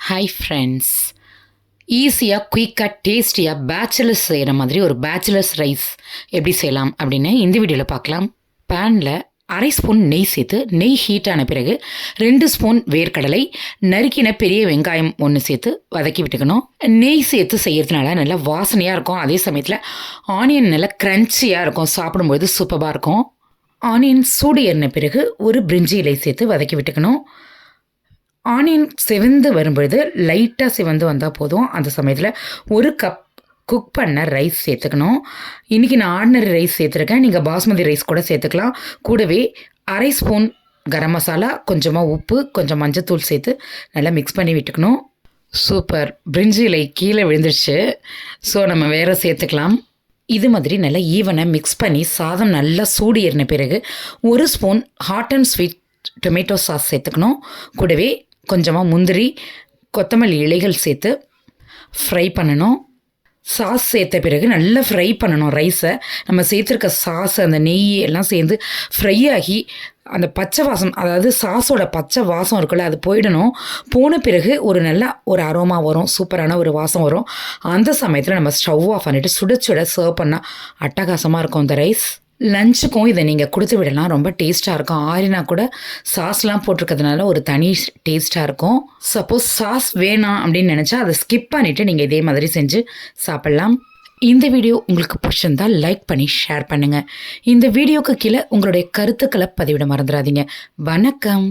Hi friends, ஈஸியாக குயிக்காக டேஸ்டியாக பேச்சுலர்ஸ் செய்கிற மாதிரி ஒரு பேச்சுலர்ஸ் ரைஸ் எப்படி செய்யலாம் அப்படின்னு இந்த வீடியோவில் பார்க்கலாம். பேனில் அரை ஸ்பூன் நெய் சேர்த்து நெய் ஹீட் ஆன பிறகு 2 ஸ்பூன் வேர்க்கடலை, நறுக்கின பெரிய வெங்காயம் 1 சேர்த்து வதக்கி விட்டுக்கணும். நெய் சேர்த்து செய்கிறதுனால நல்லா வாசனையாக இருக்கும். அதே சமயத்தில் ஆனியன் நல்லா க்ரன்ச்சியாக இருக்கும், சாப்பிடும்பொழுது சூப்பராக இருக்கும். ஆனியன் சூடு ஏறின பிறகு ஒரு பிரிஞ்சி இலை சேர்த்து வதக்கி விட்டுக்கணும். ஆனியன் செவந்து வரும்பொழுது லைட்டாக சிவந்து வந்தால் போதும். அந்த சமயத்தில் 1 கப் குக் பண்ண ரைஸ் சேர்த்துக்கணும். இன்றைக்கி நான் ஆர்டினரி ரைஸ் சேர்த்துருக்கேன், நீங்கள் பாஸ்மதி ரைஸ் கூட சேர்த்துக்கலாம். கூடவே அரை ஸ்பூன் கரம் மசாலா, கொஞ்சமாக உப்பு, கொஞ்சம் மஞ்சத்தூள் சேர்த்து நல்லா மிக்ஸ் பண்ணி விட்டுக்கணும். சூப்பர், பிரிஞ்சி இலை கீழே விழுந்துருச்சு. ஸோ நம்ம வேறு சேர்த்துக்கலாம். இது மாதிரி நல்லா ஈவனாக மிக்ஸ் பண்ணி சாதம் நல்லா சூடு ஏறின பிறகு 1 spoon hot and sweet tomato sauce சேர்த்துக்கணும். கூடவே கொஞ்சமாக முந்திரி, கொத்தமல்லி இலைகள் சேர்த்து ஃப்ரை பண்ணணும். சாஸ் சேர்த்த பிறகு நல்லா ஃப்ரை பண்ணணும். ரைஸை நம்ம சேர்த்துருக்க சாஸ், அந்த நெய் எல்லாம் சேர்ந்து ஃப்ரை ஆகி அந்த பச்சை வாசம், அதாவது சாஸோட பச்சை வாசம் இருக்குல்ல, அது போயிடணும். போன பிறகு ஒரு அரோமா வரும், சூப்பரான ஒரு வாசம் வரும். அந்த சமயத்தில் நம்ம ஸ்டவ் ஆஃப் பண்ணிவிட்டு சுட சுட சர்வ் பண்ணால் அட்டகாசமாக இருக்கும் இந்த ரைஸ். லஞ்சுக்கும் இதை நீங்கள் கொடுத்து விடலாம், ரொம்ப டேஸ்ட்டாக இருக்கும். ஆறினா கூட சாஸ்லாம் போட்டிருக்கிறதுனால ஒரு தனி டேஸ்ட்டாக இருக்கும். சப்போஸ் சாஸ் வேணாம் அப்படின்னு நினச்சா அதை ஸ்கிப் பண்ணிவிட்டு நீங்கள் இதே மாதிரி செஞ்சு சாப்பிட்லாம். இந்த வீடியோ உங்களுக்கு பிடிச்சிருந்தால் லைக் பண்ணி ஷேர் பண்ணுங்கள். இந்த வீடியோக்கு கீழே உங்களுடைய கருத்துக்களை பதிவிட மறந்துடாதீங்க. வணக்கம்.